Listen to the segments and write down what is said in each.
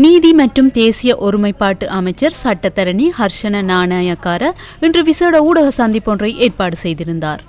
நீதி மற்றும் தேசிய ஒருமைப்பாட்டு அமைச்சர் சட்டத்தரணி ஹர்ஷன நாணயக்கார இன்று விசேட ஊடக சந்திப்பொன்றை ஏற்பாடு செய்திருந்தார்.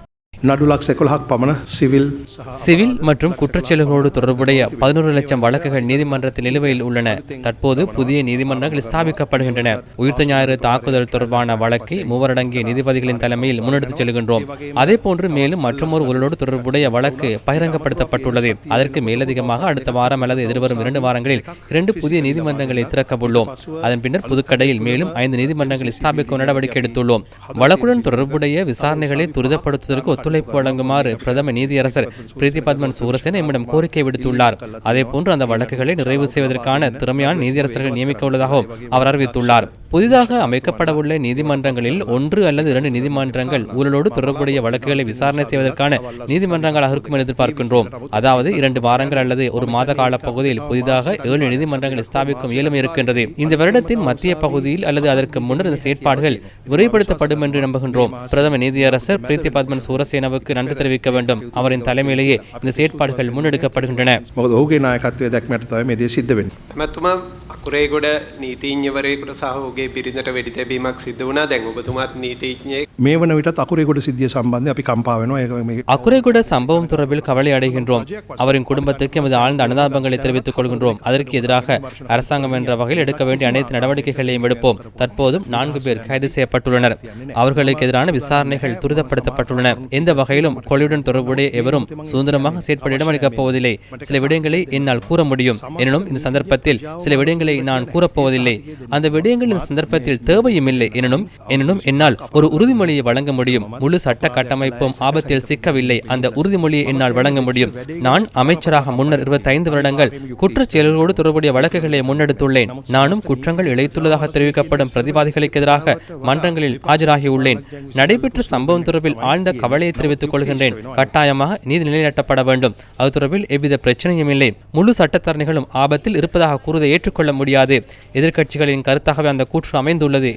சிவில் மற்றும் குற்றச்செயல்களோடு தொடர்புடைய 11 லட்சம் வழக்குகள் நீதிமன்றத்தில் நிலுவையில் உள்ளன. தற்போது புதிய நீதிமன்றங்கள் ஸ்தாபிக்கப்படுகின்றன. உயிர்த்த ஞாயிறு தாக்குதல் தொடர்பான வழக்கை 3 அடங்கிய நீதிபதிகளின் தலைமையில் முன்னெடுத்துச் செல்கின்றோம். அதேபோன்று மேலும் மற்றொரு ஊழலோடு தொடர்புடைய வழக்கு பகிரங்கப்படுத்தப்பட்டுள்ளது. அதற்கு மேலதிகமாக அடுத்த வாரம் அல்லது எதிர்வரும் 2 வாரங்களில் 2 புதிய நீதிமன்றங்களை திறக்கவுள்ளோம். அதன் பின்னர் புதுக்கடையில் மேலும் 5 நீதிமன்றங்களை ஸ்தாபிக்க நடவடிக்கை எடுத்துள்ளோம். வழக்குடன் தொடர்புடைய விசாரணைகளை துரிதப்படுத்துவதற்கு ஒத்துழைப்பு வழங்குமாறு பிரதம நீதியரசர் பிரீத்தி பத்மன் சூரசேன நம்மிடம் கோரிக்கை விடுத்துள்ளார். அதேபோன்று அந்த வழக்குகளை நிறைவு செய்வதற்கான திறமையான நீதியரசர்கள் நியமிக்க உள்ளதாகவும் அவர் அறிவித்துள்ளார். புதிதாக அமைக்கப்படவுள்ள நீதிமன்றங்களில் 1 அல்லது 2 நீதிமன்றங்கள் ஊழலோடு தொடர்புடைய வழக்குகளை விசாரணை செய்வதற்கான நீதிமன்றங்களாக இருக்கும் என எதிர்பார்க்கின்றோம். அதாவது 2 வாரங்கள் அல்லது 1 மாத கால பகுதியில் புதிதாக 7 நீதிமன்றங்களை ஸ்தாபிக்கும் இயலுமை இருக்கின்றது. இந்த வருடத்தின் மத்திய பகுதியில் அல்லது அதற்கு முன்னர் இந்த செயற்பாடுகள் விரைவுபடுத்தப்படும் என்று நம்புகின்றோம். பிரதம நீதியரசர் பிரீத்தி பத்மன் சூரசேனவுக்கு நன்றி தெரிவிக்க வேண்டும். அவரின் தலைமையிலேயே இந்த செயற்பாடுகள் முன்னெடுக்கப்படுகின்றன. අකුරේගොඩ නීතිඥවරයෙකුට සහ ඔහුගේ බිරිඳට වෙඩි තැබීමක් සිද්ධ වුණා. දැන් ඔබතුමාත් නීතිඥයෙක්. මේ වන විටත් අකුරේගොඩ සිද්ධිය සම්බන්ධයෙන් අපි කම්පා වෙනවා. அக்குரேகுட சம்பவம் தொடர்பில் கவலை அடைகின்றோம். அவரின் குடும்பத்திற்கு எமது ஆழ்ந்த அனுதாபங்களை தெரிவித்துக் கொள்கின்றோம். அதற்கு எதிராக அரசாங்கம் என்ற வகையில் எடுக்க வேண்டிய அனைத்து நடவடிக்கைகளையும் எடுப்போம். தற்போதும் 4 பேர் கைது செய்யப்பட்டுள்ளனர். அவர்களுக்கு எதிரான விசாரணைகள் துரிதப்படுத்தப்பட்டுள்ளன. எந்த வகையிலும் கொலையுடன் தொடர்புடைய எவரும் சுதந்திரமாக செயற்பட இடமளிக்கப் போவதில்லை. சில விடயங்களை என்னால் கூற முடியும். எனினும் இந்த சந்தர்ப்பத்தில் சில விடயங்களை நான் கூறப்போவதில்லை. அந்த விடயங்கள் இந்த சந்தர்ப்பத்தில் தேவையும் இல்லை. எனினும் என்னால் ஒரு உறுதிமொழியை வழங்க முடியும். முழு சட்ட கட்டமைப்பும் ஆபத்தில் சிக்கவில்லை. அந்த உறுதிமொழியை என்னால் வழங்க முடியும். நான் அமைச்சராக முன்னர் 25 வருடங்கள் குற்றச் செயல்களோடு தொடர்புடைய வழக்குகளை முன்னெடுத்துள்ளேன். நானும் குற்றங்கள் இழைத்துள்ளதாக தெரிவிக்கப்படும் பிரதிவாதிகளுக்கு எதிராக மன்றங்களில் ஆஜராகியுள்ளேன். நடைபெற்ற சம்பவம் தொடர்பில் ஆழ்ந்த கவலையை தெரிவித்துக் கொள்கின்றேன். கட்டாயமாக நீதி நிலைநாட்டப்பட வேண்டும். அது தொடர்பில் எவ்வித பிரச்சனையும் இல்லை. முழு சட்டத்தரணிகளும் ஆபத்தில் இருப்பதாக கூறுவதை ஏற்றுக்கொள்ள முடியாது. எதிர்க்கட்சிகளின் கருத்தாகவே அந்த கூற்று அமைந்துள்ளது.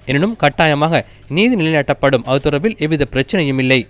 எனினும் கட்டாயமாக நீதி நிலைநாட்டப்படும். அது தொடர்பில் எவ்வித பிரச்சனையும் இல்லை.